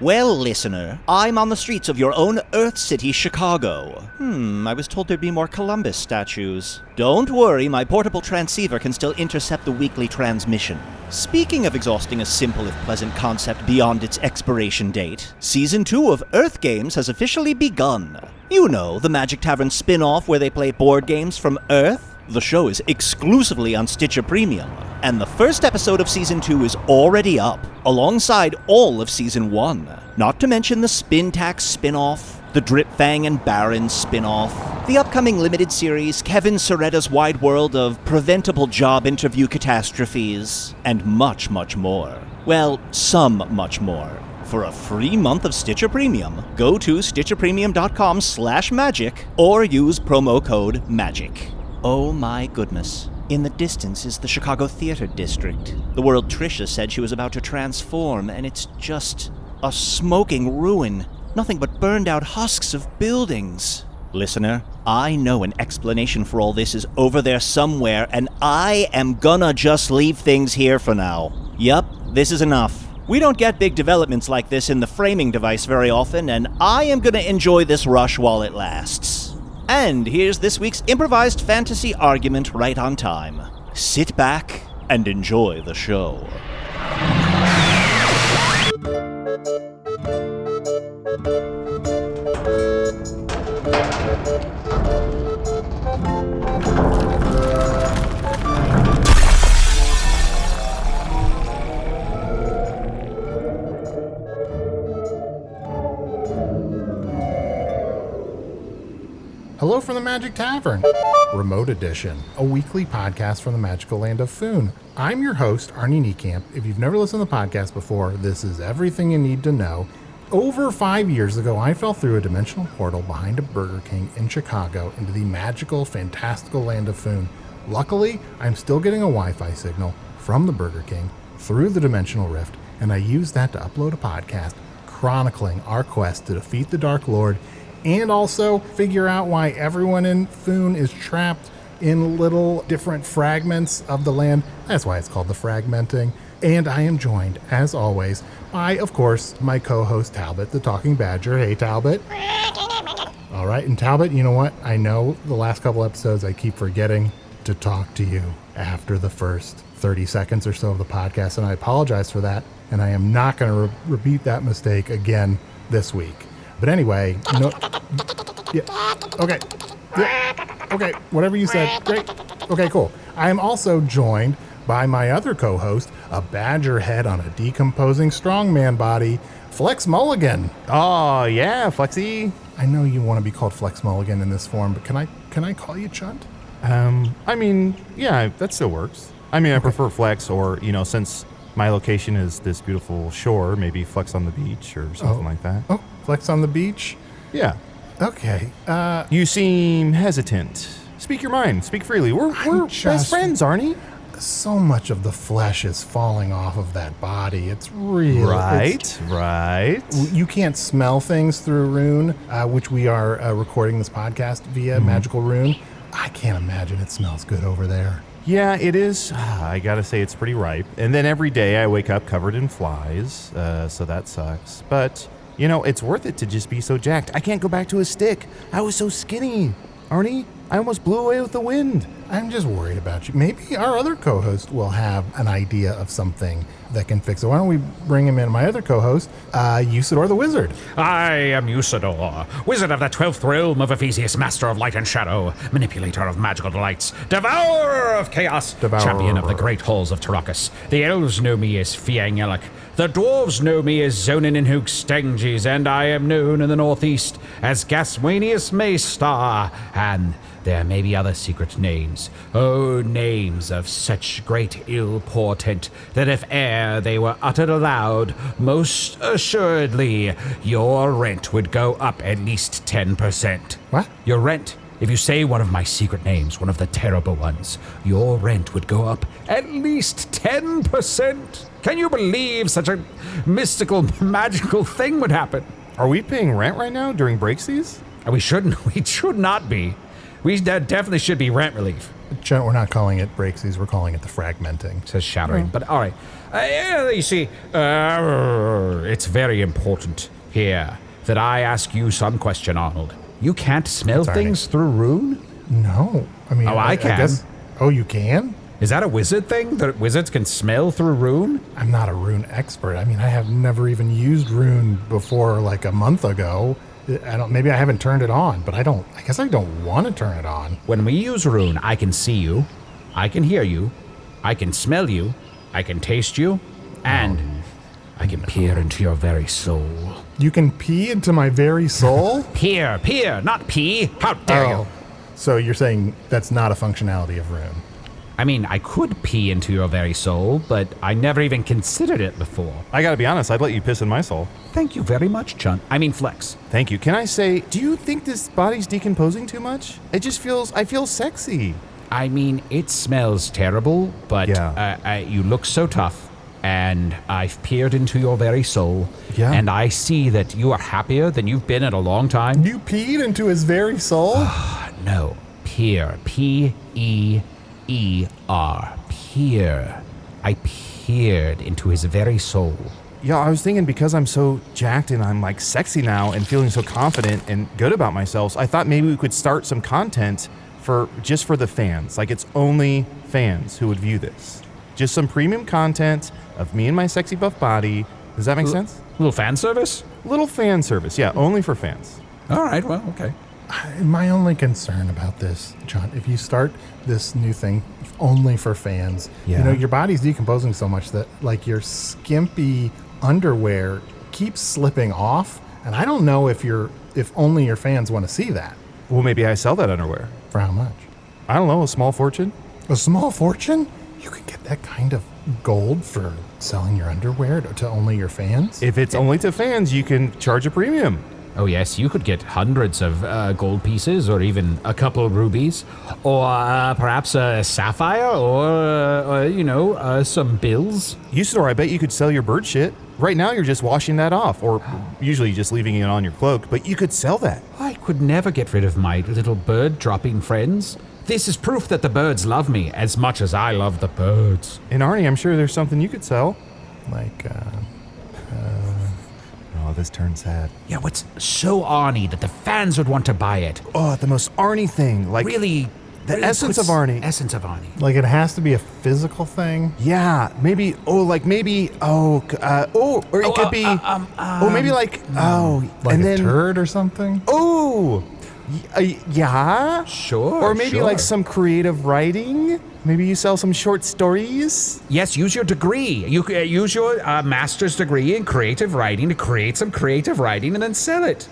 Well, listener, I'm on the streets of your own Earth City, Chicago. I was told there'd be more Columbus statues. Don't worry, my portable transceiver can still intercept the weekly transmission. Speaking of exhausting a simple if pleasant concept beyond its expiration date, Season 2 of Earth Games has officially begun. You know, the Magic Tavern spin-off where they play board games from Earth? The show is exclusively on Stitcher Premium, and the first episode of Season 2 is already up, alongside all of Season 1. Not to mention the Spintax spin-off, the Dripfang and Baron spin-off, the upcoming limited series Kevin Soretta's Wide World of Preventable Job Interview Catastrophes, and much, much more. Well, some much more. For a free month of Stitcher Premium, go to stitcherpremium.com/magic or use promo code MAGIC. Oh my goodness. In the distance is the Chicago Theater District. The world Trisha said she was about to transform, and it's just a smoking ruin. Nothing but burned out husks of buildings. Listener, I know an explanation for all this is over there somewhere, and I am gonna just leave things here for now. Yup, this is enough. We don't get big developments like this in the framing device very often, and I am gonna enjoy this rush while it lasts. And here's this week's improvised fantasy argument right on time. Sit back and enjoy the show. Hello from the Magic Tavern, Remote Edition, a weekly podcast from the magical land of Foon. I'm your host, Arnie Niekamp. If you've never listened to the podcast before, this is everything you need to know. Over 5 years ago, I fell through a dimensional portal behind a Burger King in Chicago into the magical, fantastical land of Foon. Luckily, I'm still getting a Wi-Fi signal from the Burger King through the dimensional rift, and I used that to upload a podcast chronicling our quest to defeat the Dark Lord and also figure out why everyone in Foon is trapped in little different fragments of the land. That's why it's called the fragmenting. And I am joined, as always, by, of course, my co-host Talbot, the Talking Badger. Hey, Talbot. All right, and Talbot, you know what? I know the last couple episodes I keep forgetting to talk to you after the first 30 seconds or so of the podcast, and I apologize for that, and I am not going to repeat that mistake again this week. But anyway, okay, whatever you said, great. Okay, cool. I am also joined by my other co-host, a badger head on a decomposing strongman body, Flex Mulligan. Oh, yeah, Flexy. I know you want to be called Flex Mulligan in this form, but can I call you Chunt? I mean, yeah, that still works. I mean, I prefer Flex, or, since my location is this beautiful shore, maybe Flex on the beach or something like that. Oh, Flex on the beach? Yeah. Okay. You seem hesitant. Speak your mind. Speak freely. We're best friends, Arnie. So much of the flesh is falling off of that body. It's real. Right. You can't smell things through Rune, which we are recording this podcast via Magical Rune. I can't imagine it smells good over there. Yeah, it is. I gotta say, it's pretty ripe. And then every day I wake up covered in flies, so that sucks. But, it's worth it to just be so jacked. I can't go back to a stick. I was so skinny. Arnie, I almost blew away with the wind. I'm just worried about you. Maybe our other co-host will have an idea of something that can fix it. Why don't we bring him in? My other co-host, Usidore the Wizard. I am Usidore, wizard of the 12th realm of Ephesius, master of light and shadow, manipulator of magical delights, devourer of chaos, champion of the great halls of Tarakas. The elves know me as Fiangelik. The dwarves know me as Zonin and Hoogstanges, and I am known in the northeast as Gaswanius Maystar, and there may be other secret names. Oh, names of such great ill portent that if e'er they were uttered aloud, most assuredly your rent would go up at least 10%. What? Your rent. If you say one of my secret names, one of the terrible ones, your rent would go up at least 10%. Can you believe such a mystical, magical thing would happen? Are we paying rent right now during break seas? We shouldn't. We should not be. We definitely should be rent relief. Chunt, we're not calling it breaksies, we're calling it the fragmenting. Says shattering, but all right. You see, it's very important here that I ask you some question, Arnold. You can't smell things through rune? No. I mean, I can. guess, you can? Is that a wizard thing? That wizards can smell through rune? I'm not a rune expert. I mean, I have never even used rune before like a month ago. Maybe I haven't turned it on, but I guess I don't want to turn it on. When we use rune, I can see you, I can hear you, I can smell you, I can taste you, and I can peer into your very soul. You can pee into my very soul? Peer, not pee. How dare you? So you're saying that's not a functionality of rune? I mean, I could pee into your very soul, but I never even considered it before. I gotta be honest, I'd let you piss in my soul. Thank you very much, Chunt. I mean, Flex. Thank you. Can I say, do you think this body's decomposing too much? I feel sexy. I mean, it smells terrible, but you look so tough, and I've peered into your very soul, and I see that you are happier than you've been in a long time. You peed into his very soul? No, peer, P-E-E-R, peer. I peered into his very soul. Yeah, I was thinking because I'm so jacked and I'm like sexy now and feeling so confident and good about myself, I thought maybe we could start some content just for the fans. Like it's only fans who would view this. Just some premium content of me and my sexy buff body. Does that make sense? Little fan service? Little fan service, yeah, only for fans. All right, well, okay. My only concern about this, John, if you start this new thing only for fans, your body's decomposing so much that like your skimpy underwear keeps slipping off, and I don't know if only your fans want to see that. Well, maybe I sell that underwear. For how much? I don't know, a small fortune? A small fortune? You can get that kind of gold for selling your underwear to only your fans? If it's only to fans, you can charge a premium. Oh, yes, you could get hundreds of gold pieces or even a couple of rubies or perhaps a sapphire or some bills. Usidore, I bet you could sell your bird shit. Right now, you're just washing that off or usually just leaving it on your cloak, but you could sell that. I could never get rid of my little bird-dropping friends. This is proof that the birds love me as much as I love the birds. And Arnie, I'm sure there's something you could sell. Like, Oh, this turned sad. Yeah, what's so Arnie that the fans would want to buy it? Oh, the most Arnie thing. Like really essence of Arnie. Essence of Arnie. like it has to be a physical thing? Yeah, maybe. Or it could be. Maybe like. Like and a then turd or something? Yeah. Sure. Or maybe like some creative writing. Maybe you sell some short stories. Yes, use your degree. You use your master's degree in creative writing to create some creative writing and then sell it.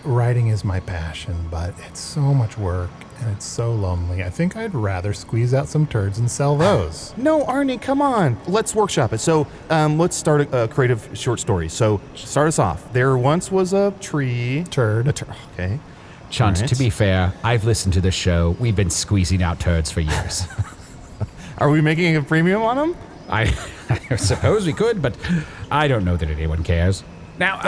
Writing is my passion, but it's so much work and it's so lonely. I think I'd rather squeeze out some turds and sell those. No, Arnie, come on. Let's workshop it. So let's start a creative short story. So start us off. There once was a tree. Turd. Okay. Chunt, Right. to be fair, I've listened to this show. We've been squeezing out turds for years. Are we making a premium on them? I suppose we could, but I don't know that anyone cares. Now,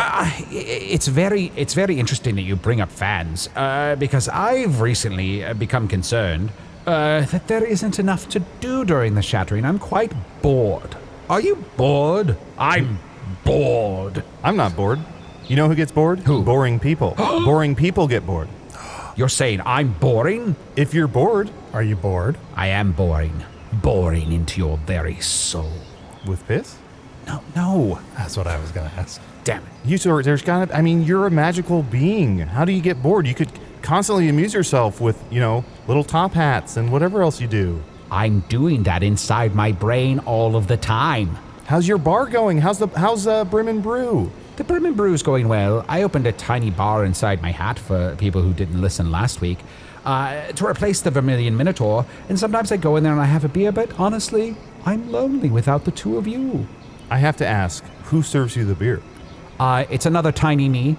it's very interesting that you bring up fans, because I've recently become concerned that there isn't enough to do during the shattering. I'm quite bored. Are you bored? I'm bored. I'm not bored. You know who gets bored? Who? Boring people. Boring people get bored. You're saying I'm boring? If you're bored. Are you bored? I am boring. Boring into your very soul. With piss? No. That's what I was going to ask. Damn it. You're a magical being. How do you get bored? You could constantly amuse yourself with, little top hats and whatever else you do. I'm doing that inside my brain all of the time. How's your bar going? How's Brim and Brew? The Brim and Brew's going well. I opened a tiny bar inside my hat for people who didn't listen last week to replace the Vermilion Minotaur, and sometimes I go in there and I have a beer, but honestly, I'm lonely without the two of you. I have to ask, who serves you the beer? It's another tiny me.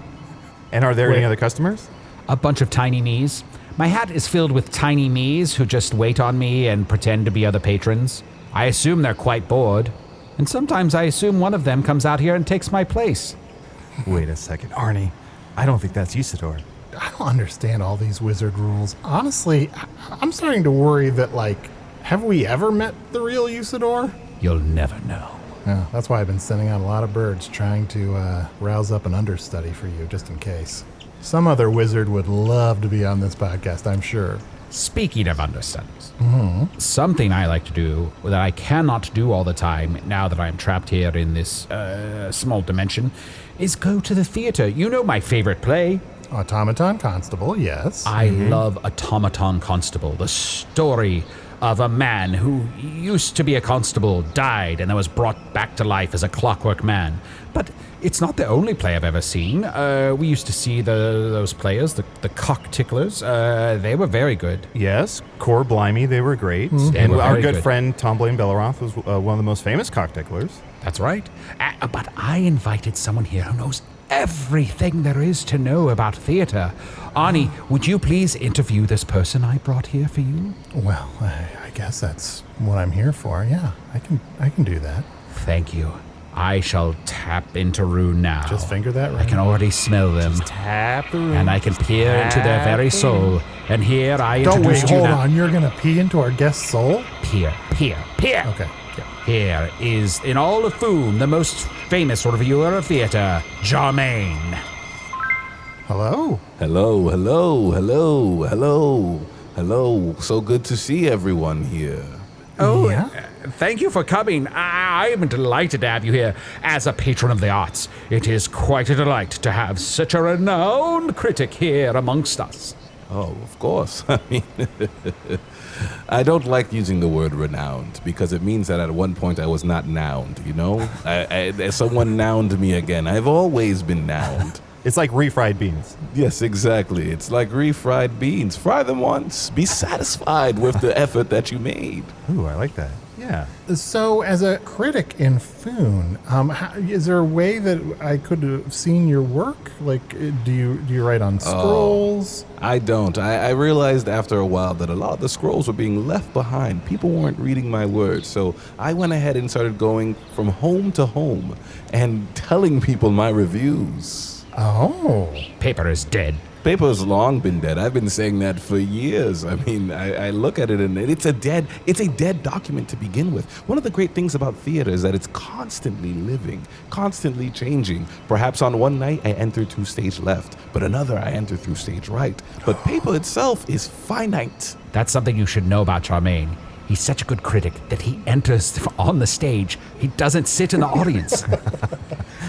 And are there any other customers? A bunch of tiny me's. My hat is filled with tiny me's who just wait on me and pretend to be other patrons. I assume they're quite bored, and sometimes I assume one of them comes out here and takes my place. Wait a second, Arnie. I don't think that's Usidore. I don't understand all these wizard rules. Honestly, I'm starting to worry that, like, have we ever met the real Usidore? You'll never know. Yeah, that's why I've been sending out a lot of birds trying to rouse up an understudy for you, just in case. Some other wizard would love to be on this podcast, I'm sure. Speaking of understudies, something I like to do that I cannot do all the time now that I'm trapped here in this small dimension is go to the theater. You know my favorite play. Automaton Constable, yes. I love Automaton Constable, the story of a man who used to be a constable, died, and then was brought back to life as a clockwork man. But it's not the only play I've ever seen. We used to see those players, the cock ticklers. They were very good. Yes, Core Blimey, they were great. They And were our very good good. friend Tom Blaine Belleroth was one of the most famous cock ticklers. That's right. But I invited someone here who knows everything there is to know about theater. Arnie, would you please interview this person I brought here for you? Well, I guess that's what I'm here for. Yeah, I can do that. Thank you. I shall tap into Rune now. Just finger that I right. can already smell them. Tap the room. And I can peer into their very soul. And here I Don't introduce wait, you hold now. on. You're going to pee into our guest's soul? Peer. Okay. Yeah. Here is, in all of Foon, the most famous reviewer of theater, Jarmaine. Hello. Hello. So good to see everyone here. Oh, Yeah? Thank you for coming. I am delighted to have you here as a patron of the arts. It is quite a delight to have such a renowned critic here amongst us. Oh, of course. I mean, I don't like using the word renowned because it means that at one point I was not nowned, you know? Someone nowned me again. I've always been nowned. It's like refried beans. Yes, exactly. It's like refried beans. Fry them once. Be satisfied with the effort that you made. Ooh, I like that. Yeah. So, as a critic in Foon, is there a way that I could have seen your work? Like, do you write on scrolls? I don't. I realized after a while that a lot of the scrolls were being left behind. People weren't reading my words. So I went ahead and started going from home to home and telling people my reviews. Oh. Paper is dead. Paper has long been dead. I've been saying that for years. I mean, I look at it and it's a dead document to begin with. One of the great things about theater is that it's constantly living, constantly changing. Perhaps on one night I enter through stage left, but another I enter through stage right. But paper itself is finite. That's something you should know about Jarmaine. He's such a good critic that he enters on the stage. He doesn't sit in the audience.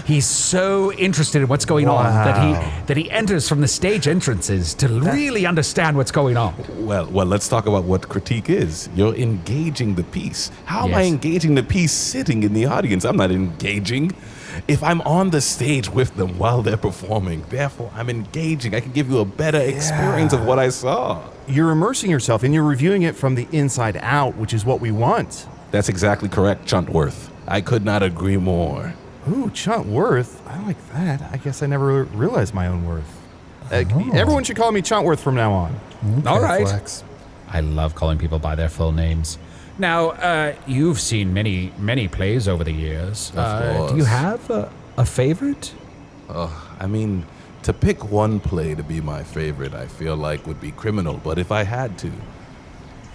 He's so interested in what's going on that he enters from the stage entrances to really understand what's going on. Well, let's talk about what critique is. You're engaging the piece. How am I Yes. engaging the piece sitting in the audience? I'm not engaging. If I'm on the stage with them while they're performing, therefore I'm engaging. I can give you a better experience of what I saw. You're immersing yourself and you're reviewing it from the inside out, which is what we want. That's exactly correct, Chuntworth. I could not agree more. Ooh, Chuntworth. I like that. I guess I never realized my own worth. Everyone should call me Chuntworth from now on. All right. Flex. I love calling people by their full names. Now, you've seen many plays over the years. Of Do you course. have a favorite? I mean, to pick one play to be my favorite, I feel like would be criminal, but if I had to,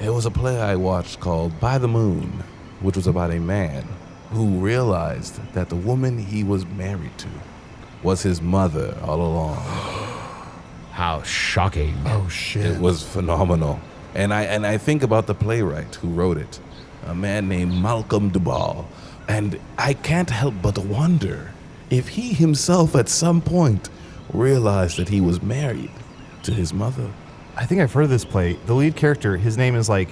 it was a play I watched called By the Moon, which was about a man who realized that the woman he was married to was his mother all along. How shocking. Oh, shit. It was phenomenal. And I think about the playwright who wrote it, a man named Malcolm Duvall, and I can't help but wonder if he himself at some point realized that he was married to his mother. I think I've heard of this play. The lead character, his name is like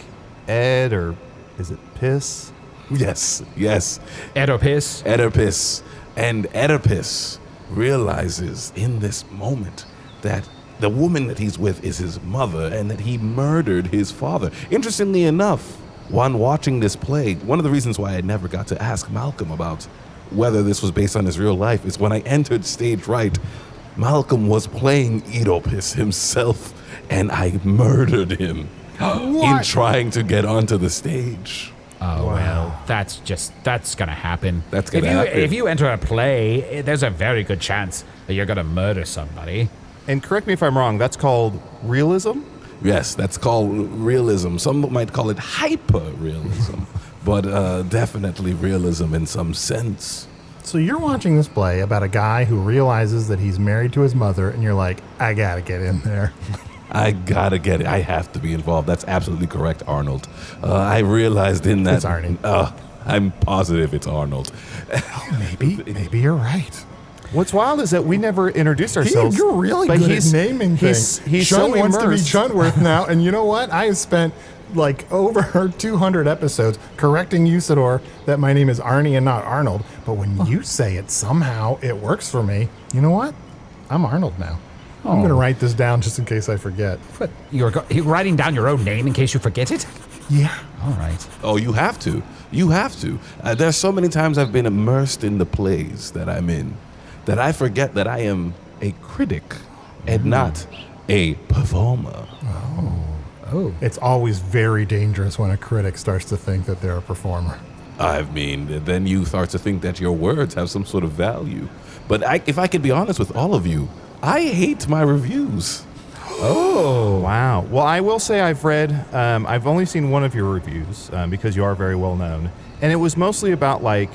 Ed, or is it Piss? Yes. Oedipus. Oedipus. And Oedipus realizes in this moment that the woman that he's with is his mother and that he murdered his father. Interestingly enough, when watching this play, one of the reasons why I never got to ask Malcolm about whether this was based on his real life is when I entered stage right, Malcolm was playing Oedipus himself and I murdered him in trying to get onto the stage. Oh, well, that's gonna happen. That's gonna happen. If you enter a play, there's a very good chance that you're gonna murder somebody. And correct me if I'm wrong, that's called realism? Yes, that's called realism. Some might call it hyper-realism, but definitely realism in some sense. So you're watching this play about a guy who realizes that he's married to his mother, and you're like, I gotta get in there. I gotta get it. I have to be involved. That's absolutely correct, Arnold. I realized in that... It's Arnie. I'm positive it's Arnold. Maybe you're right. What's wild is that we never introduced ourselves. You're really good at naming things. He's Chunt so wants to be immersed. Chuntworth now, and you know what? I have spent like over 200 episodes correcting Usidore that my name is Arnie and not Arnold. But when you say it, somehow it works for me. You know what? I'm Arnold now. I'm going to write this down just in case I forget. What? You're writing down your own name in case you forget it? Yeah. All right. Oh, you have to. You have to. There's so many times I've been immersed in the plays that I'm in that I forget that I am a critic and not a performer. Oh. It's always very dangerous when a critic starts to think that they're a performer. I mean, then you start to think that your words have some sort of value. But if I could be honest with all of you, I hate my reviews. Oh, wow. Well, I will say I've read, I've only seen one of your reviews because you are very well known. And it was mostly about like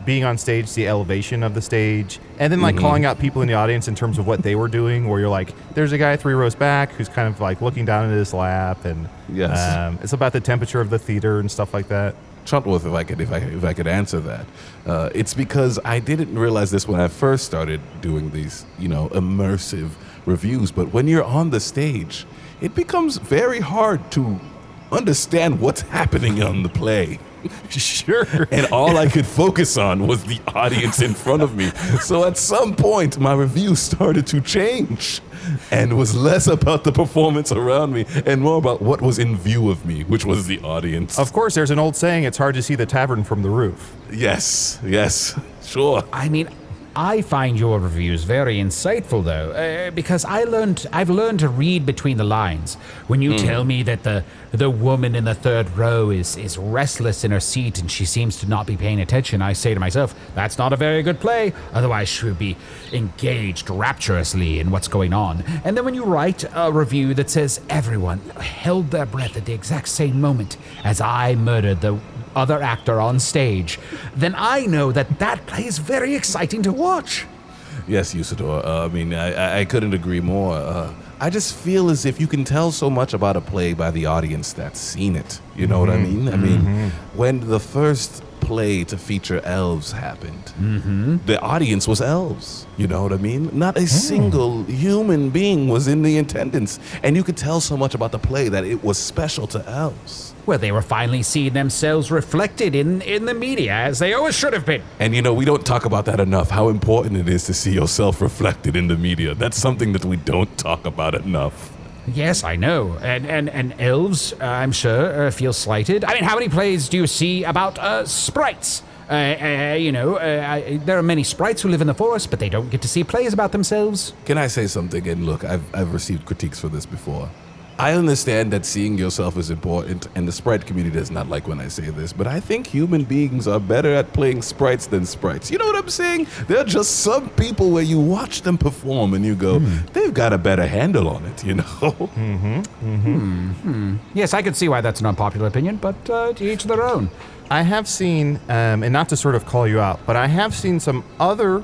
being on stage, the elevation of the stage, and then like calling out people in the audience in terms of what they were doing, where you're like, there's a guy 3 rows back who's kind of like looking down into his lap. And it's about the temperature of the theater and stuff like that. Chuntworth, if I could answer that, it's because I didn't realize this when I first started doing these, immersive reviews. But when you're on the stage, it becomes very hard to understand what's happening on the play. Sure. And all I could focus on was the audience in front of me. So at some point, my review started to change and was less about the performance around me and more about what was in view of me, which was the audience. Of course, there's an old saying, it's hard to see the tavern from the roof. Yes, sure. I mean, I find your reviews very insightful, though, because I've learned to read between the lines. When you tell me that the woman in the 3rd row is restless in her seat and she seems to not be paying attention, I say to myself, that's not a very good play. Otherwise, she would be engaged rapturously in what's going on. And then when you write a review that says everyone held their breath at the exact same moment as I murdered the other actor on stage, then I know that play is very exciting to watch. Yes, Usidore. I couldn't agree more. I just feel as if you can tell so much about a play by the audience that's seen it. You know what I mean? I mean, when the first play to feature elves happened, the audience was elves. You know what I mean? Not a single human being was in the attendance. And you could tell so much about the play that it was special to elves. Well, they were finally seeing themselves reflected in the media, as they always should have been. And we don't talk about that enough, how important it is to see yourself reflected in the media. That's something that we don't talk about enough. Yes, I know. And elves, I'm sure, feel slighted. I mean, how many plays do you see about sprites? There are many sprites who live in the forest, but they don't get to see plays about themselves. Can I say something? And look, I've received critiques for this before. I understand that seeing yourself is important, and the sprite community does not like when I say this, but I think human beings are better at playing sprites than sprites. You know what I'm saying? There are just some people where you watch them perform and you go, they've got a better handle on it, Yes, I could see why that's an unpopular opinion, but to each their own. I have seen, and not to sort of call you out, but I have seen some other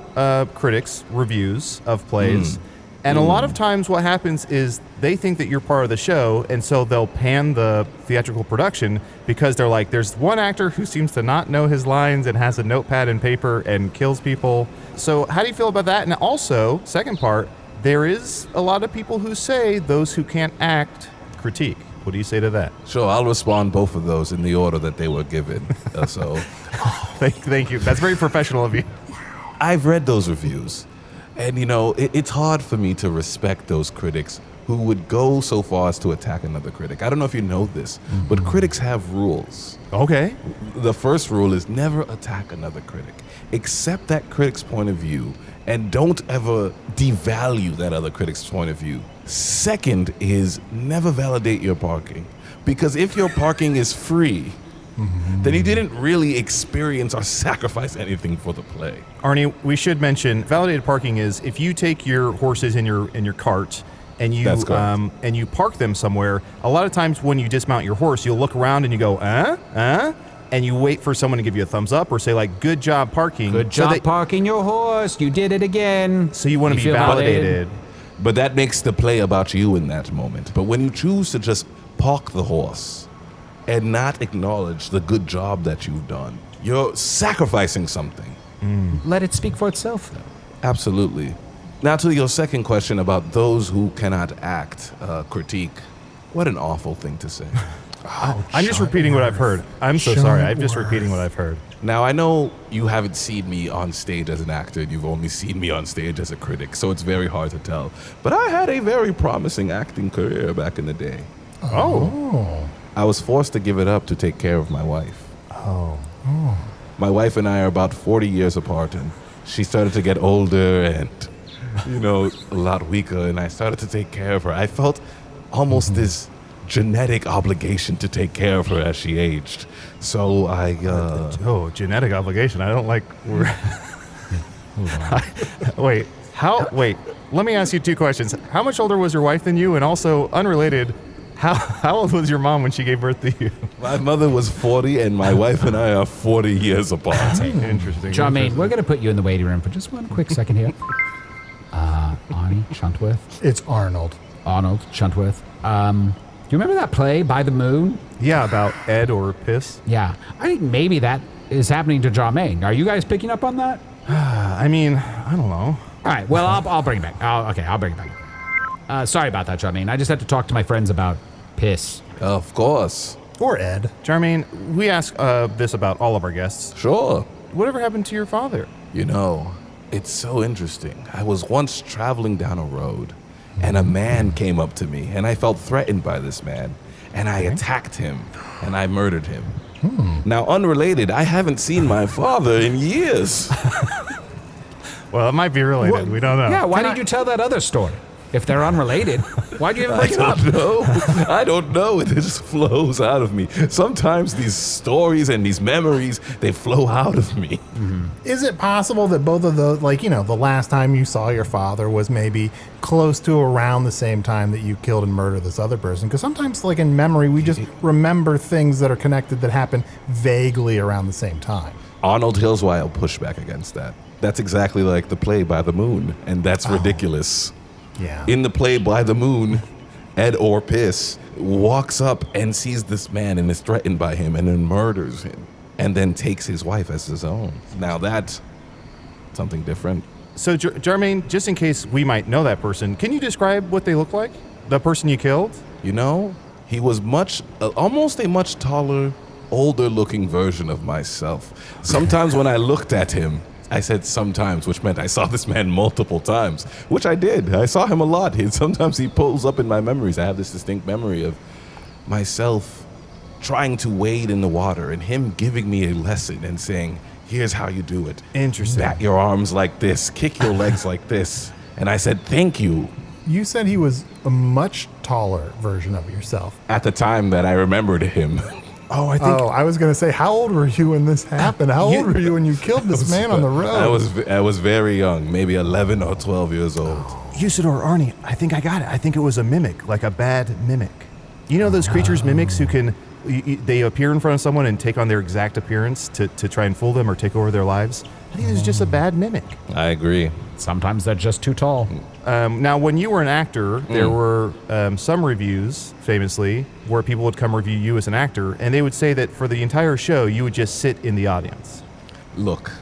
critics' reviews of plays. And a lot of times what happens is they think that you're part of the show, and so they'll pan the theatrical production because they're like, there's one actor who seems to not know his lines and has a notepad and paper and kills people. So how do you feel about that? And also, second part, there is a lot of people who say those who can't act critique. What do you say to that? Sure, I'll respond both of those in the order that they were given. Thank you. That's very professional of you. I've read those reviews. And, it's hard for me to respect those critics who would go so far as to attack another critic. I don't know if you know this, but critics have rules. Okay. The first rule is never attack another critic. Accept that critic's point of view and don't ever devalue that other critic's point of view. Second is never validate your parking. Because if your parking is free, then you didn't really experience or sacrifice anything for the play. Arnie, we should mention validated parking is if you take your horses in your cart and you park them somewhere. A lot of times when you dismount your horse, you'll look around and you go, and you wait for someone to give you a thumbs up or say like, "Good job parking." Good job parking your horse. You did it again. So you want to be validated. But that makes the play about you in that moment. But when you choose to just park the horse and not acknowledge the good job that you've done, you're sacrificing something. Let it speak for itself, though. Absolutely. Now to your second question about those who cannot act, Critique. What an awful thing to say. I'm just repeating what I've heard. I'm so sorry. I'm just repeating what I've heard. Now, I know you haven't seen me on stage as an actor. You've only seen me on stage as a critic, so it's very hard to tell. But I had a very promising acting career back in the day. Oh. I was forced to give it up to take care of my wife. My wife and I are about 40 years apart, and she started to get older and, a lot weaker, and I started to take care of her. I felt almost this genetic obligation to take care of her as she aged. So I Genetic obligation. I don't like Wait, let me ask you two questions. How much older was your wife than you? And also unrelated, how old was your mom when she gave birth to you? My mother was 40 and my wife and I are 40 years apart. Interesting. Jarmaine, we're going to put you in the waiting room for just one quick second here. Arnie, Chuntworth. It's Arnold. Arnold, Chuntworth. Do you remember that play, By the Moon? Yeah, about Ed or Piss. Yeah. I think maybe that is happening to Jarmaine. Are you guys picking up on that? I mean, I don't know. All right, well, I'll bring it back. I'll bring it back. Sorry about that, Jarmaine. I just had to talk to my friends about Piss. Of course. Or Ed. Jarmaine, we ask this about all of our guests. Sure. Whatever happened to your father? It's so interesting. I was once traveling down a road, and a man came up to me, and I felt threatened by this man, and I attacked him, and I murdered him. Now, unrelated, I haven't seen my father in years. Well, it might be related. We don't know. Yeah, why did you tell that other story? If they're unrelated, why'd you even bring it up? I don't know. It just flows out of me. Sometimes these stories and these memories, they flow out of me. Is it possible that both of those, the last time you saw your father was maybe close to around the same time that you killed and murdered this other person? Because sometimes, in memory, we just remember things that are connected that happen vaguely around the same time. Arnold Hillswire will push back against that. That's exactly like the play By the Moon, and that's ridiculous. Yeah. In the play By the Moon, Ed or Piss walks up and sees this man and is threatened by him and then murders him and then takes his wife as his own. Now that's something different. So, Jarmaine, just in case we might know that person, can you describe what they look like? The person you killed? He was almost a much taller, older-looking version of myself. Sometimes when I looked at him, I said sometimes, which meant I saw this man multiple times, which I did. I saw him a lot. Sometimes he pulls up in my memories. I have this distinct memory of myself trying to wade in the water and him giving me a lesson and saying, here's how you do it. Interesting. Bat your arms like this. Kick your legs like this. And I said, thank you. You said he was a much taller version of yourself. At the time that I remembered him. I was going to say, how old were you when this happened? How old were you when you killed this man on the road? I was very young, maybe 11 or 12 years old. Usidore, Arnie, I think I got it. I think it was a mimic, like a bad mimic. You know those creatures, mimics, who can, they appear in front of someone and take on their exact appearance to try and fool them or take over their lives? I think it was just a bad mimic. I agree. Sometimes they're just too tall. Now, when you were an actor, there were some reviews, famously, where people would come review you as an actor, and they would say that for the entire show, you would just sit in the audience. Look,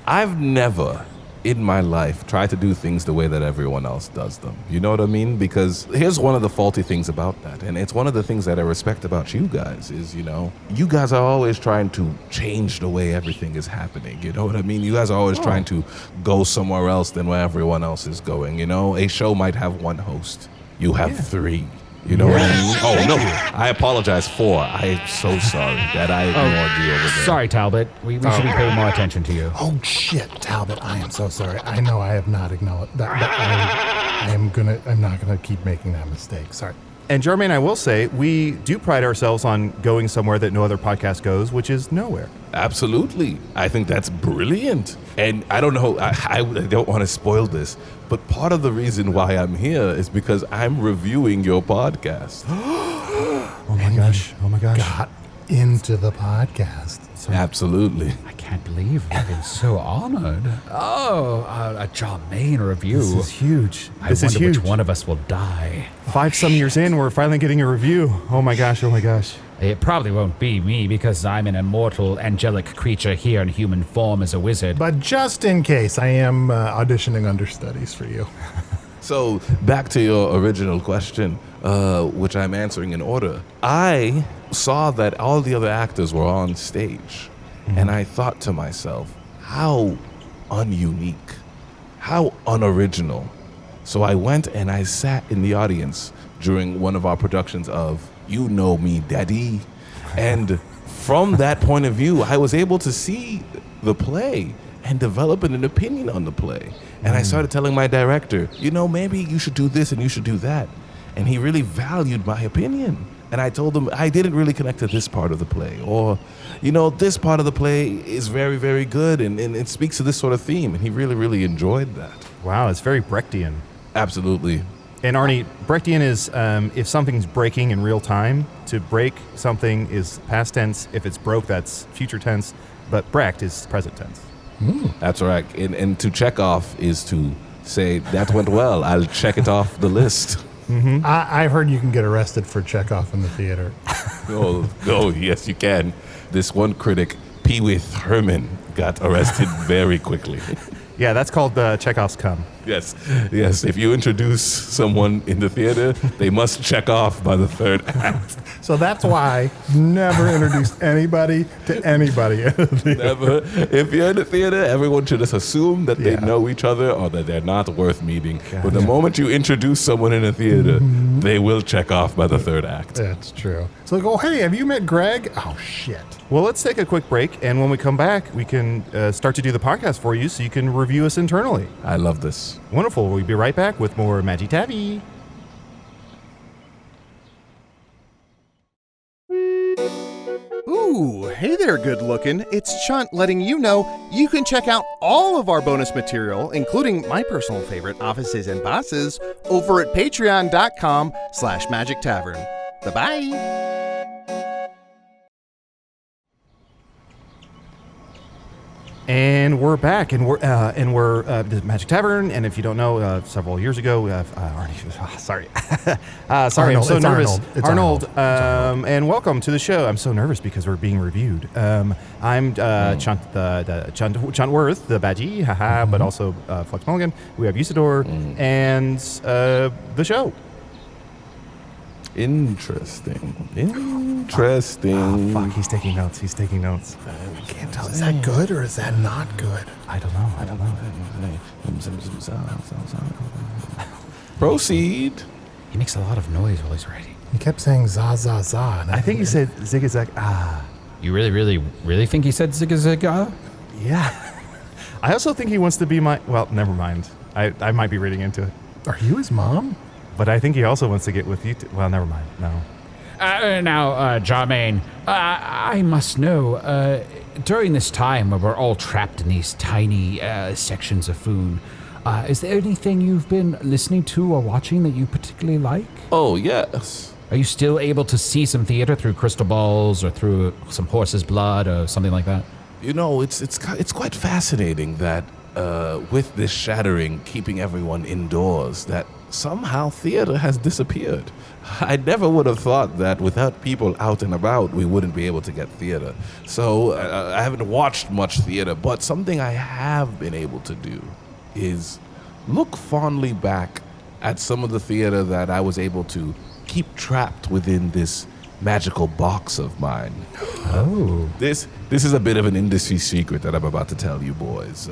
I've never in my life tried to do things the way that everyone else does them. You know what I mean? Because here's one of the faulty things about that, and it's one of the things that I respect about you guys is, you guys are always trying to change the way everything is happening. You know what I mean? You guys are always trying to go somewhere else than where everyone else is going. A show might have one host. You have three. You know what I mean? Oh, no. I apologize. 4. I'm so sorry that I ignored you over there. Sorry, Talbot. We should be paying more attention to you. Oh, shit, Talbot. I am so sorry. I know I have not acknowledged that. I'm not going to keep making that mistake. Sorry. And Jarmaine, I will say, we do pride ourselves on going somewhere that no other podcast goes, which is nowhere. Absolutely. I think that's brilliant. And I don't know, I don't want to spoil this, but part of the reason why I'm here is because I'm reviewing your podcast. Oh my gosh. Got into the podcast. Absolutely. I can't believe it. I'm so honored. Oh, a Jarmaine review. This is huge. I This is wonder huge. which one of us will die. 5 years in, we're finally getting a review. Oh my gosh. It probably won't be me because I'm an immortal angelic creature here in human form as a wizard. But just in case, I am auditioning understudies for you. So back to your original question, which I'm answering in order. I saw that all the other actors were on stage, and I thought to myself, how ununique, how unoriginal. So I went and I sat in the audience during one of our productions of You Know Me, Daddy. And from that point of view, I was able to see the play and develop an opinion on the play. And I started telling my director, maybe you should do this and you should do that. And he really valued my opinion. And I told him I didn't really connect to this part of the play. Or, this part of the play is very, very good and it speaks to this sort of theme. And he really, really enjoyed that. Wow, it's very Brechtian. Absolutely. And Arnie, Brechtian is if something's breaking in real time, to break something is past tense. If it's broke, that's future tense. But Brecht is present tense. That's right. And to check off is to say, that went well. I'll check it off the list. I've heard you can get arrested for checkoff in the theater. Oh, yes, you can. This one critic, Peewith Herman, got arrested very quickly. Yeah, that's called Chekhov's cum. Yes. If you introduce someone in the theater, they must check off by the third act. So that's why never introduce anybody to anybody in the theater. Never. If you're in the theater, everyone should just assume that they know each other or that they're not worth meeting. But the moment you introduce someone in a theater, they will check off by the third act. That's true. So go, hey, have you met Greg? Oh, shit. Well, let's take a quick break, and when we come back, we can start to do the podcast for you so you can review us internally. I love this. Wonderful. We'll be right back with more Magic Tabby. Ooh, hey there, good looking. It's Chunt letting you know you can check out all of our bonus material, including my personal favorite, Offices and Bosses, over at patreon.com/Magic Tavern. Bye-bye. And we're back, and we're the Magic Tavern. And if you don't know, several years ago, Arnie, sorry, sorry, I'm so nervous. Arnold, and welcome to the show. I'm so nervous because we're being reviewed. I'm Chunt, Chuntworth, the Badgie, but also Flex Mulligan. We have Usidore and the show. Interesting. Oh, fuck, he's taking notes. I can't tell. Is that good or is that not good? I don't know. Proceed. He makes a lot of noise while he's writing. He kept saying za, za, za. And I think he said zigzag. You really think he said zigga? Yeah. I also think he wants to be my... Well, never mind. I might be reading into it. Are you his mom? But I think he also wants to get with you. Well, never mind. No. Now, Jarmaine, I must know, during this time where we're all trapped in these tiny sections of food, is there anything you've been listening to or watching that you particularly like? Oh, yes. Are you still able to see some theater through crystal balls or through some horse's blood or something like that? It's quite fascinating that with this shattering, keeping everyone indoors, that somehow theater has disappeared. I never would have thought that without people out and about, we wouldn't be able to get theater. So I haven't watched much theater, but something I have been able to do is look fondly back at some of the theater that I was able to keep trapped within this magical box of mine. Oh. This is a bit of an industry secret that I'm about to tell you boys.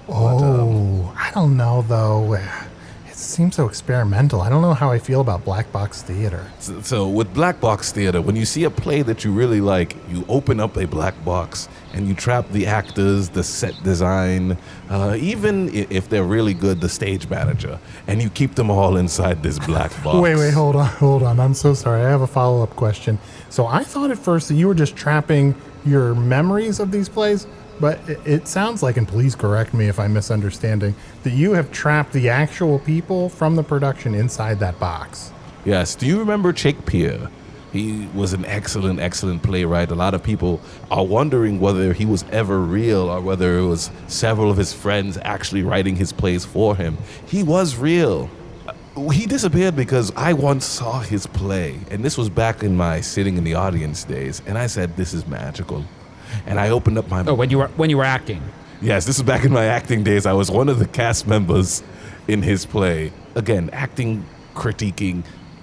I don't know, though. It seems so experimental. I don't know how I feel about black box theater. So with black box theater, when you see a play that you really like, you open up a black box and you trap the actors, the set design, even if they're really good, the stage manager, and you keep them all inside this black box. Wait, hold on. I'm so sorry. I have a follow-up question. So I thought at first that you were just trapping your memories of these plays, but it sounds like, and please correct me if I'm misunderstanding, that you have trapped the actual people from the production inside that box. Yes. Do you remember Shakespeare? He was an excellent playwright. A lot of people are wondering whether he was ever real or whether it was several of his friends actually writing his plays for him. He was real. He disappeared because I once saw his play, and this was back in my sitting in the audience days, and I said, this is magical. And I opened up my... Oh, when you were acting. Yes, this was back in my acting days. I was one of the cast members in his play. Again, acting, critiquing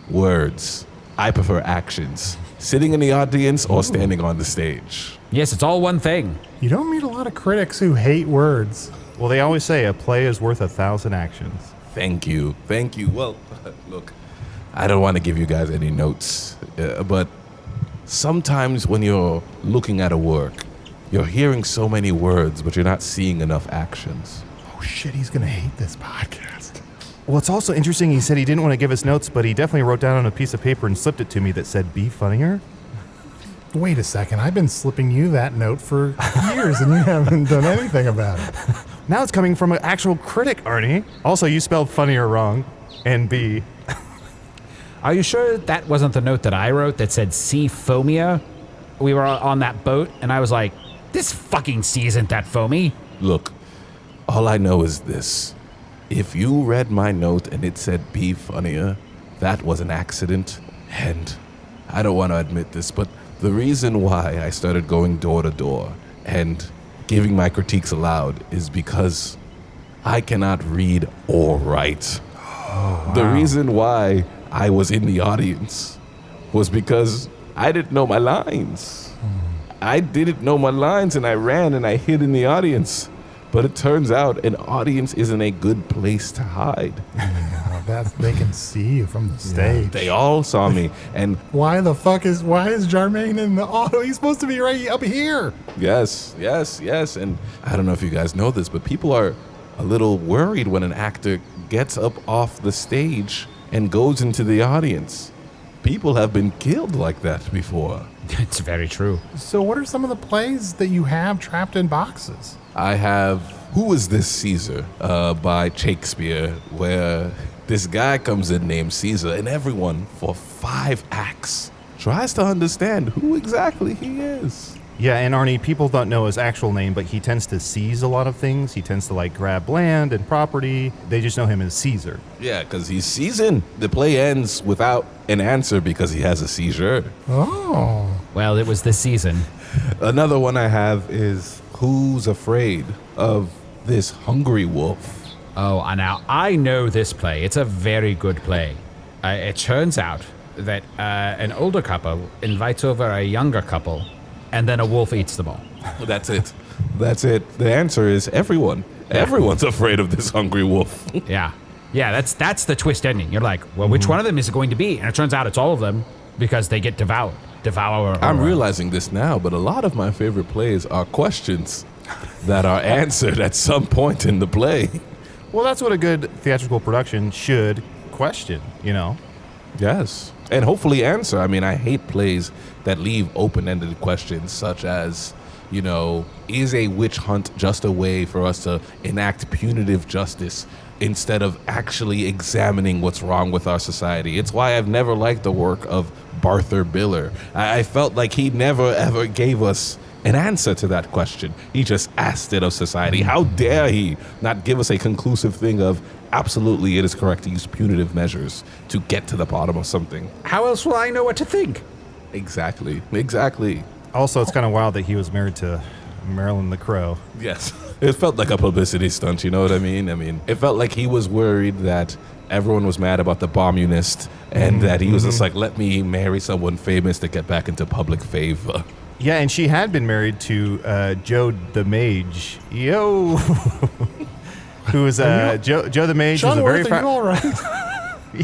words. I prefer actions. Sitting in the audience or standing on the stage. Yes, it's all one thing. You don't meet a lot of critics who hate words. Well, they always say a play is worth 1,000 actions. Thank you. Well, look, I don't want to give you guys any notes, but sometimes when you're looking at a work, you're hearing so many words, but you're not seeing enough actions. Oh shit, he's gonna hate this podcast. Well, it's also interesting he said he didn't want to give us notes, but he definitely wrote down on a piece of paper and slipped it to me that said, be funnier. Wait a second, I've been slipping you that note for years and you haven't done anything about it. Now it's coming from an actual critic, Arnie. Also, you spelled funnier wrong. And B. Are you sure that wasn't the note that I wrote that said sea foamia? We were on that boat, and I was like, this fucking sea isn't that foamy. Look, all I know is this. If you read my note and it said be funnier, that was an accident. And I don't want to admit this, but the reason why I started going door to door and giving my critiques aloud is because I cannot read or write. Oh, wow. The reason why I was in the audience was because I didn't know my lines. I didn't know my lines and I ran and I hid in the audience. But it turns out an audience isn't a good place to hide. Yeah, they can see you from the stage. Yeah, they all saw me. And why is Jarmaine in the auto? He's supposed to be right up here. Yes. And I don't know if you guys know this, but people are a little worried when an actor gets up off the stage and goes into the audience. People have been killed like that before. It's very true. So what are some of the plays that you have trapped in boxes? I have Who Is This Caesar by Shakespeare, where this guy comes in named Caesar, and everyone for 5 acts tries to understand who exactly he is. Yeah, and Arnie, people don't know his actual name, but he tends to seize a lot of things. He tends to grab land and property. They just know him as Caesar. Yeah, because he's seasoned. The play ends without an answer because he has a seizure. Oh. Well, it was this season. Another one I have is Who's Afraid of This Hungry Wolf? Oh, now I know this play. It's a very good play. It turns out that an older couple invites over a younger couple, and then a wolf eats them all. That's it. The answer is everyone. Everyone's afraid of this hungry wolf. Yeah, that's the twist ending. You're like, well, which one of them is it going to be? And it turns out it's all of them because they get devoured. I'm realizing this now, but a lot of my favorite plays are questions that are answered at some point in the play. Well, that's what a good theatrical production should question, Yes. And hopefully answer. I mean, I hate plays that leave open-ended questions such as, is a witch hunt just a way for us to enact punitive justice instead of actually examining what's wrong with our society? It's why I've never liked the work of Barther Biller. I felt like he never ever gave us an answer to that question. He just asked it of society. How dare he not give us a conclusive thing of absolutely it is correct to use punitive measures to get to the bottom of something. How else will I know what to think? Exactly. Also, it's kind of wild that he was married to Marilyn the Crow. Yes. It felt like a publicity stunt, you know what I mean? It felt like he was worried that everyone was mad about the Bommunist and that he was just like, let me marry someone famous to get back into public favor. Yeah, and she had been married to Joe the Mage. Yo! who was Joe the Mage. Sean, was a very are you all right?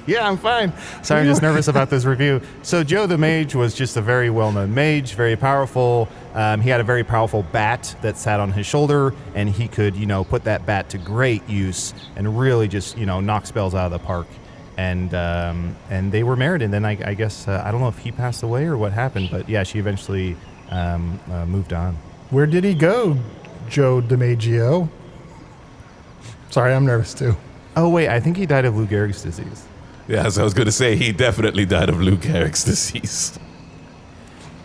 Yeah, I'm fine. Sorry, I'm just nervous about this review. So Joe the Mage was just a very well-known mage, very powerful. He had a very powerful bat that sat on his shoulder, and he could, put that bat to great use and really just, knock spells out of the park. And they were married, and then I guess, I don't know if he passed away or what happened, but yeah, she eventually moved on. Where did he go, Joe DiMaggio? Sorry, I'm nervous too. Oh, wait, I think he died of Lou Gehrig's disease. Yeah, so I was going to say he definitely died of Lou Gehrig's disease.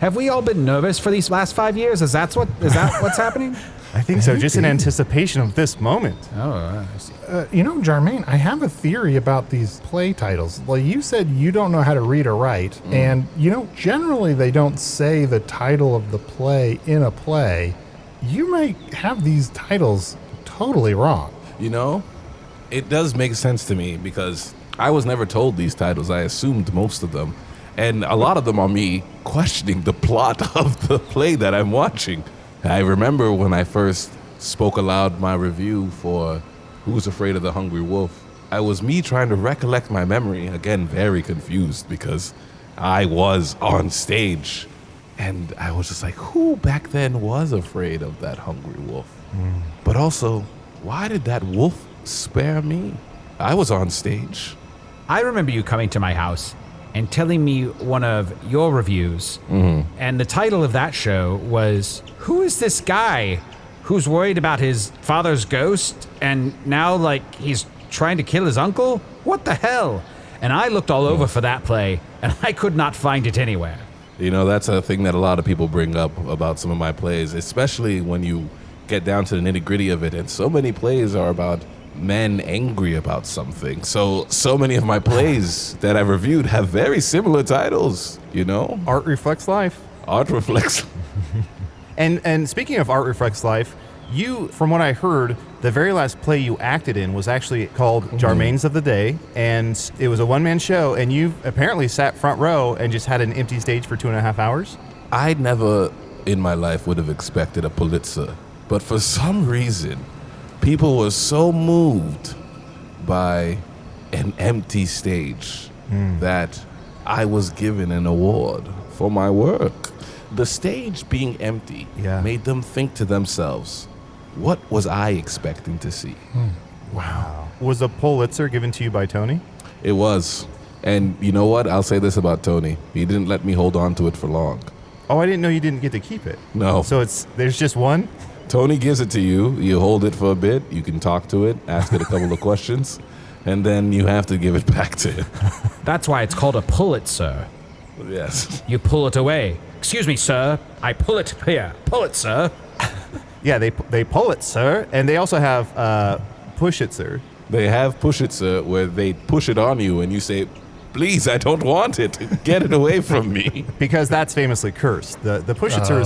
Have we all been nervous for these last 5 years? Is that what's happening? I think so, just in anticipation of this moment. Oh, I see. Jarmaine, I have a theory about these play titles. Like you said, you don't know how to read or write, and generally they don't say the title of the play in a play. You might have these titles totally wrong. It does make sense to me because I was never told these titles. I assumed most of them, and a lot of them are me questioning the plot of the play that I'm watching. I remember when I first spoke aloud my review for Who's Afraid of the Hungry Wolf, I was me trying to recollect my memory, again, very confused because I was on stage. And I was just like, who back then was afraid of that hungry wolf? But also, why did that wolf spare me? I was on stage. I remember you coming to my house and telling me one of your reviews, and the title of that show was, Who is this guy who's worried about his father's ghost and now, he's trying to kill his uncle? What the hell? And I looked all over for that play, and I could not find it anywhere. That's a thing that a lot of people bring up about some of my plays, especially when you get down to the nitty-gritty of it, and so many plays are about men angry about something. So many of my plays that I've reviewed have very similar titles, Art reflects life. Art reflects. And speaking of Art reflects life, you, from what I heard, the very last play you acted in was actually called Jarmaine's of the Day, and it was a one-man show, and you apparently sat front row and just had an empty stage for 2.5 hours? I never in my life would have expected a Pulitzer, but for some reason, people were so moved by an empty stage that I was given an award for my work. The stage being empty made them think to themselves, what was I expecting to see? Wow. Was a Pulitzer given to you by Tony? It was. And you know what? I'll say this about Tony. He didn't let me hold on to it for long. Oh, I didn't know you didn't get to keep it. No. So there's just one? Tony gives it to you. You hold it for a bit. You can talk to it, ask it a couple of questions, and then you have to give it back to him. That's why it's called a Pulitzer. Yes. You pull it away. Excuse me, sir. I pull it here. Pull it, sir. Yeah, they pull it, sir. And they also have push it, sir. They have push it, sir, where they push it on you and you say, please, I don't want it. Get it away from me. Because that's famously cursed. The push it, sir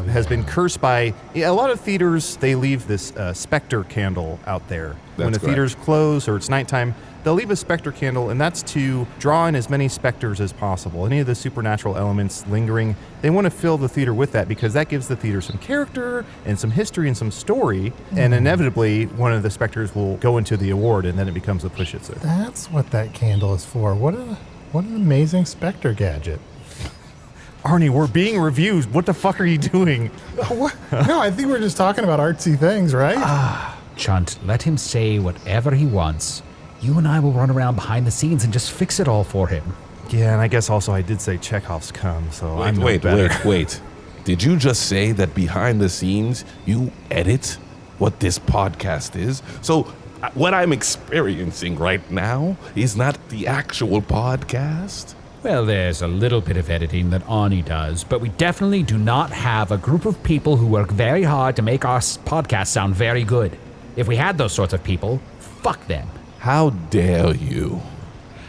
has been cursed by a lot of theaters. They leave this specter candle out there. When the theaters close or it's nighttime, they'll leave a specter candle, and that's to draw in as many specters as possible. Any of the supernatural elements lingering, they want to fill the theater with that because that gives the theater some character and some history and some story, and inevitably one of the specters will go into the award, and then it becomes a push it, sir. That's what that candle is for. What an amazing specter gadget. Arnie, we're being reviewed. What the fuck are you doing? No, I think we're just talking about artsy things, right? Chunt, let him say whatever he wants. You and I will run around behind the scenes and just fix it all for him. Yeah, and I guess also I did say Chekhov's come, so I'm no better. Wait. Did you just say that behind the scenes you edit what this podcast is? So what I'm experiencing right now is not the actual podcast? Well, there's a little bit of editing that Arnie does, but we definitely do not have a group of people who work very hard to make our podcast sound very good. If we had those sorts of people, fuck them. How dare you?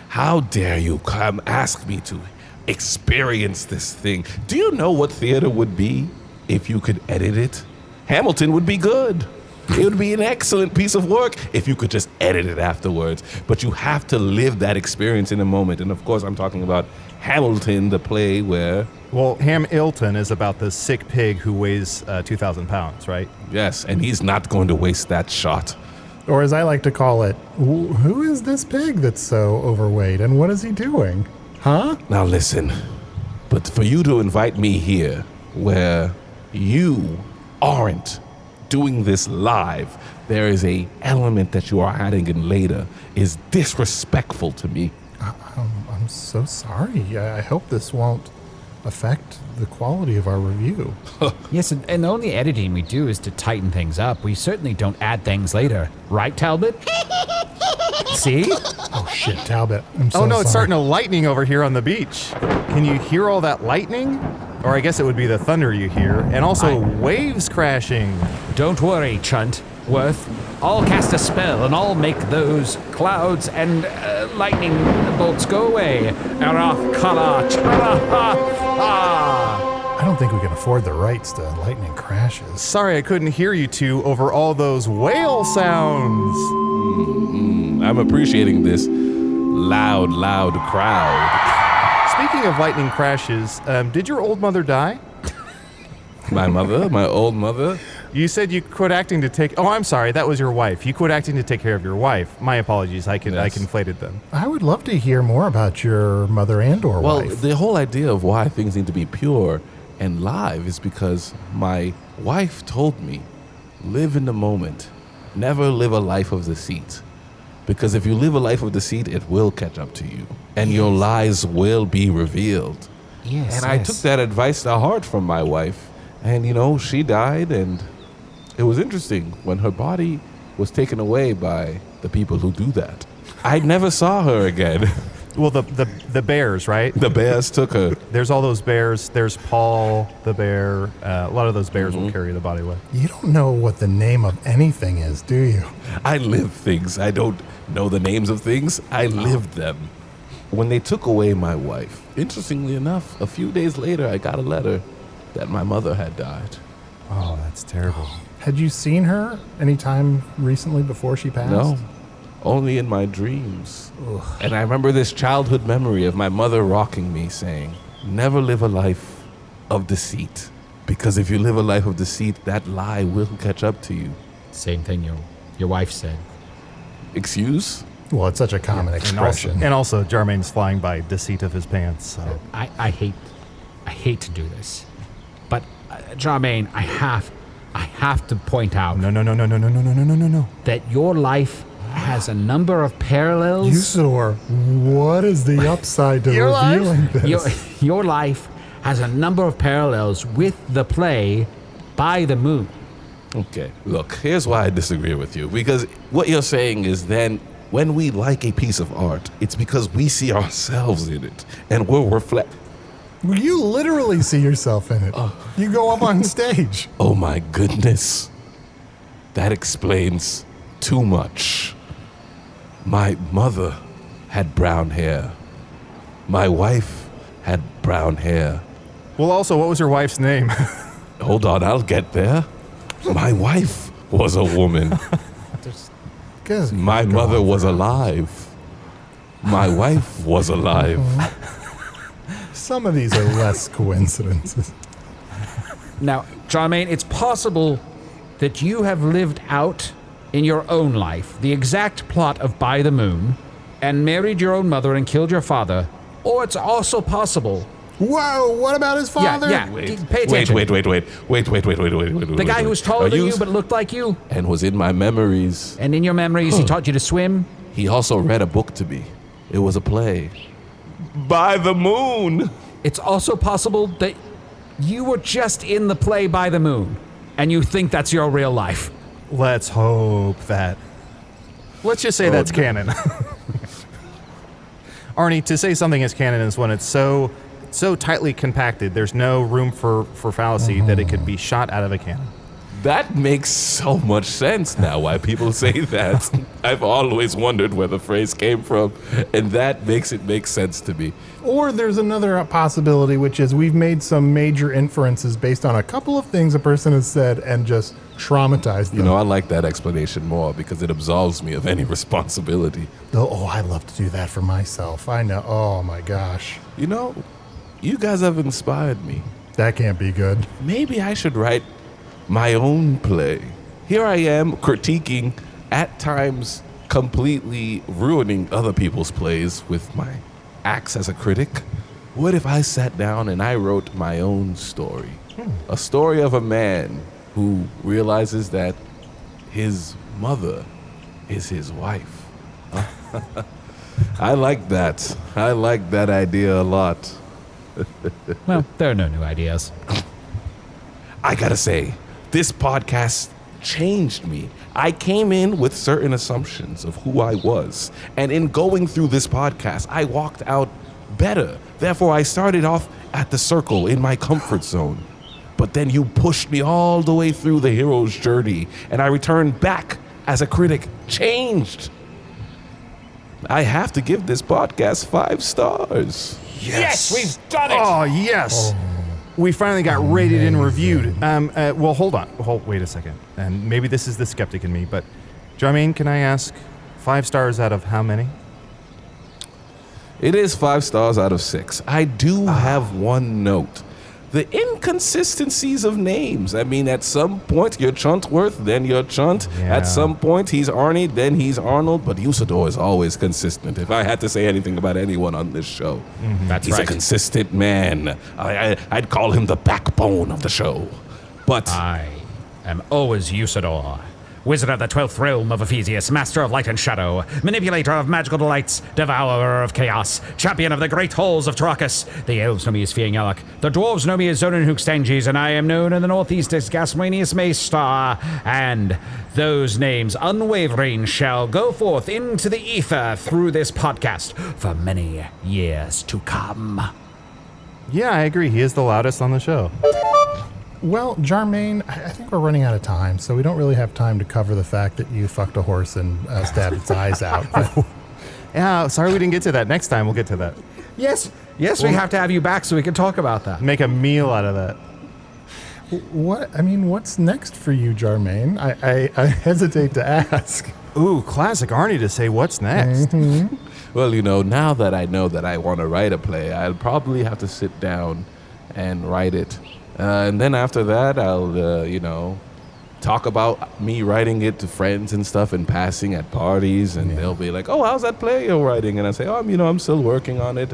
How dare you come ask me to experience this thing? Do you know what theater would be if you could edit it? Hamilton would be good. It would be an excellent piece of work if you could just edit it afterwards. But you have to live that experience in a moment. And of course, I'm talking about Hamilton, the play where... Well, Hamilton is about the sick pig who weighs 2,000 pounds, right? Yes, and he's not going to waste that shot Or as I like to call it, who is this pig that's so overweight and what is he doing? Huh? Now listen, but for you to invite me here where you aren't doing this live, there is a element that you are adding in later is disrespectful to me. I'm so sorry. I hope this won't affect the quality of our review. Yes, and the only editing we do is to tighten things up. We certainly don't add things later. Right, Talbot? See? Oh shit, Talbot. I'm so Oh no, it's sorry. starting to lightning over here on the beach. Can you hear all that lightning? Or I guess it would be the thunder you hear. And also waves crashing. Don't worry, Chunt. Worth. I'll cast a spell and I'll make those clouds and lightning bolts go away. Arath kala charaha. I don't think we can afford the rights to lightning crashes. Sorry I couldn't hear you two over all those whale sounds. I'm appreciating this loud crowd. Speaking of lightning crashes, did your old mother die? My mother, my old mother. You said you quit acting to take... Oh, I'm sorry. That was your wife. You quit acting to take care of your wife. My apologies. I conflated them. I would love to hear more about your mother and or Well, wife. the whole idea of why things need to be pure and live is because my wife told me, live in the moment. Never live a life of deceit. Because if you live a life of deceit, it will catch up to you. And your lies will be revealed. Yes, And I took that advice to heart from my wife. And, she died, and it was interesting when her body was taken away by the people who do that. I never saw her again. Well, the bears, right? The bears took her. There's all those bears. There's Paul the bear. A lot of those bears will carry the body away. You don't know what the name of anything is, do you? I live things. I don't know the names of things. I lived them. When they took away my wife, interestingly enough, a few days later, I got a letter that my mother had died. Oh, that's terrible. Had you seen her anytime recently before she passed? No, only in my dreams. And I remember this childhood memory of my mother rocking me saying, never live a life of deceit. Because if you live a life of deceit, that lie will catch up to you. Same thing your wife said. Excuse? Well, it's such a common expression. And also, Jarmaine's flying by deceit of his pants. So. I hate to do this, but Jarmaine, I have to point out No. that your life has a number of parallels. Usidore, what is the upside to Your life? revealing this? Your life has a number of parallels with the play By the Moon. Okay, look, here's why I disagree with you. Because what you're saying is then when we like a piece of art, it's because we see ourselves in it and we'll reflect. You literally see yourself in it. You go up on stage. Oh my goodness. That explains too much. My mother had brown hair. My wife had brown hair. Well, also, what was your wife's name? Hold on, I'll get there. My wife was a woman. Good. My mother was alive. My wife was alive. Some of these are less coincidences. Now, Jarmaine, it's possible that you have lived out in your own life the exact plot of By the Moon and married your own mother and killed your father, or it's also possible. Whoa, what about his father? Yeah, pay attention. Wait. The guy who was taller than you but looked like you, and was in my memories. and in your memories he taught you to swim. He also read a book to me. It was a play. By the Moon. It's also possible that you were just in the play By the Moon, and you think that's your real life. Let's hope that. Let's just say that's canon. Arnie, to say something is canon is when it's so tightly compacted, there's no room for fallacy that it could be shot out of a cannon. That makes so much sense now why people say that. I've always wondered where the phrase came from, and that makes it make sense to me. Or there's another possibility, which is we've made some major inferences based on a couple of things a person has said and just traumatized them. I like that explanation more because it absolves me of any responsibility. Oh, I love to do that for myself. I know. Oh, my gosh. You guys have inspired me. That can't be good. Maybe I should write my own play. Here I am critiquing at times completely ruining other people's plays with my acts as a critic, what if I sat down and I wrote my own story? A story of a man who realizes that his mother is his wife. I like that. I like that idea a lot. Well, there are no new ideas. I gotta say, this podcast changed me. I came in with certain assumptions of who I was, and in going through this podcast, I walked out better. Therefore, I started off at the circle in my comfort zone. But then you pushed me all the way through the hero's journey, and I returned back as a critic, changed. I have to give this podcast 5 stars. Yes, we've done it! Oh, yes. We finally got rated and reviewed. Well, hold on. Wait a second. And maybe this is the skeptic in me, but Jarmaine, can I ask 5 stars out of how many? It is 5 stars out of 6. I do have one note. The inconsistencies of names. I mean, at some point, you're Chuntworth, then you're Chunt. Yeah. At some point, he's Arnie, then he's Arnold. But Usidore is always consistent. If I had to say anything about anyone on this show, That's he's right. a consistent man. I'd call him the backbone of the show. But I am always Usidore, wizard of the 12th realm of Ephesius, master of light and shadow, manipulator of magical delights, devourer of chaos, champion of the great halls of Tarakas. The elves know me as Fiangyalak, the dwarves know me as Zonin Hookstanges, and I am known in the northeast as Gasmanius Maystar. And those names, unwavering, shall go forth into the ether through this podcast for many years to come. Yeah, I agree. He is the loudest on the show. Well, Jarmaine, I think we're running out of time, so we don't really have time to cover the fact that you fucked a horse and stabbed its eyes out. But Yeah, sorry we didn't get to that. Next time we'll get to that. Yes, we have to have you back so we can talk about that. Make a meal out of that. what's next for you, Jarmaine? I hesitate to ask. Ooh, classic Arnie to say what's next. well, now that I know that I want to write a play, I'll probably have to sit down and write it. And then after that, I'll, talk about me writing it to friends and stuff in passing at parties. And they'll be like, oh, how's that play you're writing? And I say, I'm still working on it.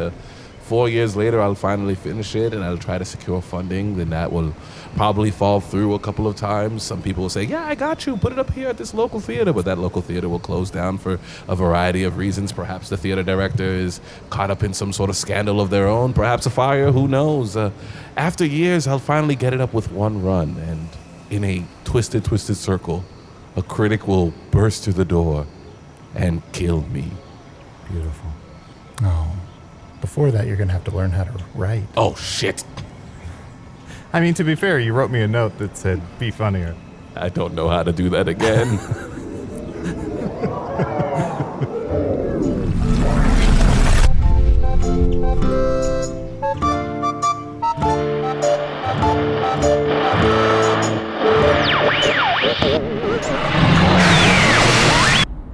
4 years later, I'll finally finish it, and I'll try to secure funding. Then that will probably fall through a couple of times. Some people will say, yeah, I got you. Put it up here at this local theater. But that local theater will close down for a variety of reasons. Perhaps the theater director is caught up in some sort of scandal of their own. Perhaps a fire. Who knows? After years, I'll finally get it up with one run. And in a twisted circle, a critic will burst through the door and kill me. Beautiful. Oh, before that, you're going to have to learn how to write. Oh, shit. I mean, to be fair, you wrote me a note that said, be funnier. I don't know how to do that again.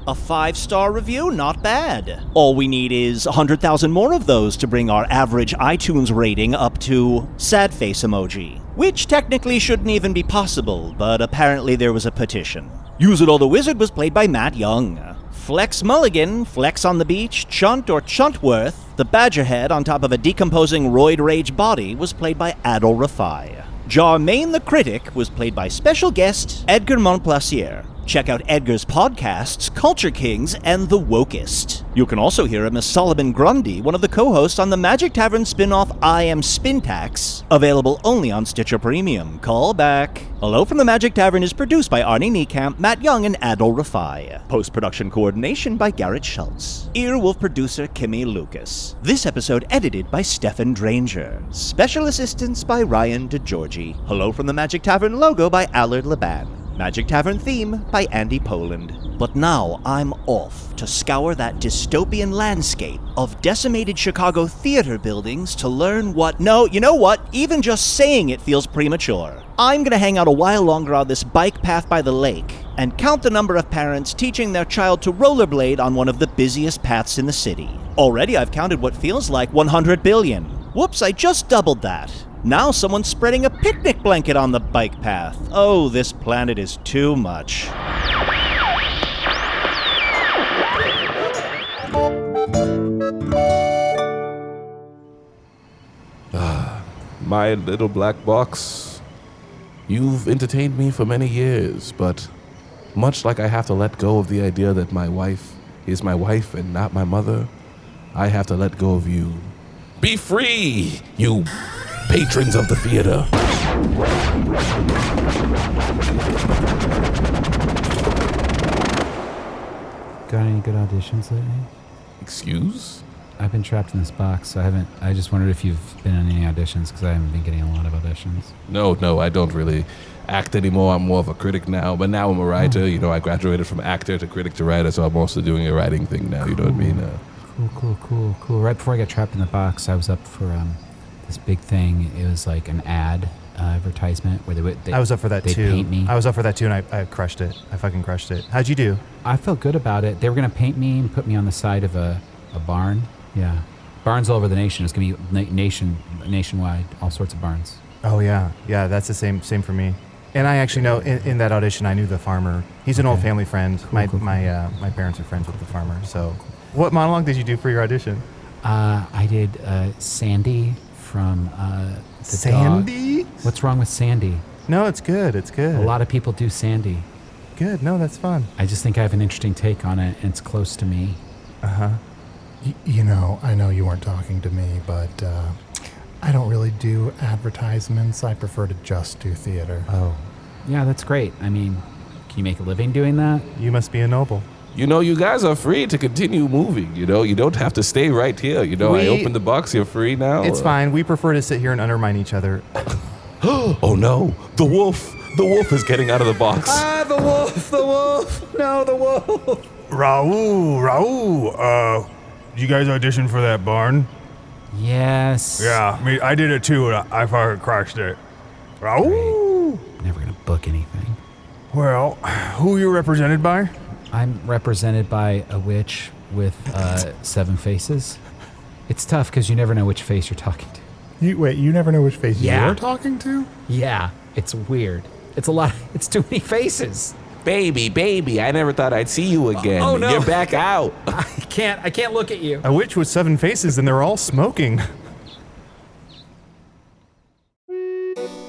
A 5-star review, not bad. All we need is 100,000 more of those to bring our average iTunes rating up to sad face emoji, which technically shouldn't even be possible, but apparently there was a petition. Usidore the Wizard was played by Matt Young. Flex Mulligan, Flex on the Beach, Chunt or Chuntworth, the Badgerhead on top of a decomposing roid rage body, was played by Adal Rifai. Jarmaine the Critic was played by special guest Edgar Momplaisir. Check out Edgar's podcasts, Culture Kings and The Wokest. You can also hear him as Solomon Grundy, one of the co-hosts on the Magic Tavern spin-off I Am Spintax, available only on Stitcher Premium. Call back. Hello from the Magic Tavern is produced by Arnie Niekamp, Matt Young, and Adal Rifai. Post-production coordination by Garrett Schultz. Earwolf producer Kimmie Lucas. This episode edited by Sniffen Dranger. Special assistance by Ryan DiGiorgi. Hello from the Magic Tavern logo by Allard Laban. Magic Tavern theme by Andy Poland. But now I'm off to scour that dystopian landscape of decimated Chicago theater buildings to learn what... No, you know what? Even just saying it feels premature. I'm gonna hang out a while longer on this bike path by the lake and count the number of parents teaching their child to rollerblade on one of the busiest paths in the city. Already I've counted what feels like 100 billion. Whoops, I just doubled that. Now someone's spreading a picnic blanket on the bike path. Oh, this planet is too much. My little black box, you've entertained me for many years, but much like I have to let go of the idea that my wife is my wife and not my mother, I have to let go of you. Be free, you patrons of the theater. Got any good auditions lately? Excuse? I've been trapped in this box, so I just wondered if you've been on any auditions, because I haven't been getting a lot of auditions. No, I don't really act anymore. I'm more of a critic now, but now I'm a writer. You know, I graduated from actor to critic to writer, so I'm also doing a writing thing now, you know what I mean? Cool. Right before I got trapped in the box, I was up for this big thing. It was like an ad advertisement where they I was up for that they too. paint me. I was up for that too, and I crushed it. I fucking crushed it. How'd you do? I felt good about it. They were going to paint me and put me on the side of a barn. Yeah. Barns all over the nation. It's going to be nationwide, all sorts of barns. Oh, yeah. Yeah, that's the same for me. And I actually know, in that audition, I knew the farmer. He's an old family friend. My parents are friends with the farmer, so. What monologue did you do for your audition? I did Sandy from the Sandy? dog. What's wrong with Sandy? No, it's good. It's good. A lot of people do Sandy. Good. No, that's fun. I just think I have an interesting take on it, and it's close to me. Uh-huh. You know, I know you weren't talking to me, but I don't really do advertisements. I prefer to just do theater. Oh. Yeah, that's great. I mean, can you make a living doing that? You must be a noble. You know, you guys are free to continue moving, you know? You don't have to stay right here, you know? I opened the box, you're free now. It's fine. We prefer to sit here and undermine each other. Oh no, the wolf! The wolf is getting out of the box. The wolf! No, the wolf! Raul, did you guys audition for that barn? Yes. Yeah, I did it too, and I fucking crushed it. Raul! Never gonna book anything. Well, who are you represented by? I'm represented by a witch with 7 faces. It's tough because you never know which face you're talking to. You never know which face Yeah. you're talking to? Yeah, it's weird. It's a lot. It's too many faces. Baby, I never thought I'd see you again. Oh, no. You're back out. I can't look at you. A witch with 7 faces, and they're all smoking.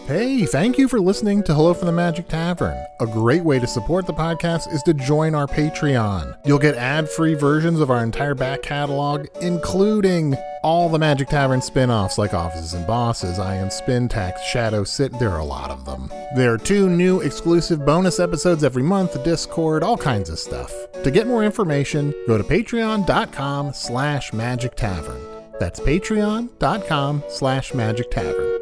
Hey, thank you for listening to Hello from the Magic Tavern. A great way to support the podcast is to join our Patreon. You'll get ad-free versions of our entire back catalog, including all the Magic Tavern spin-offs like Offices and Bosses, I Am Spin Tax, Shadow Sit, there are a lot of them. There are 2 new exclusive bonus episodes every month, Discord, all kinds of stuff. To get more information, go to patreon.com/Magic Tavern. That's patreon.com/Magic Tavern.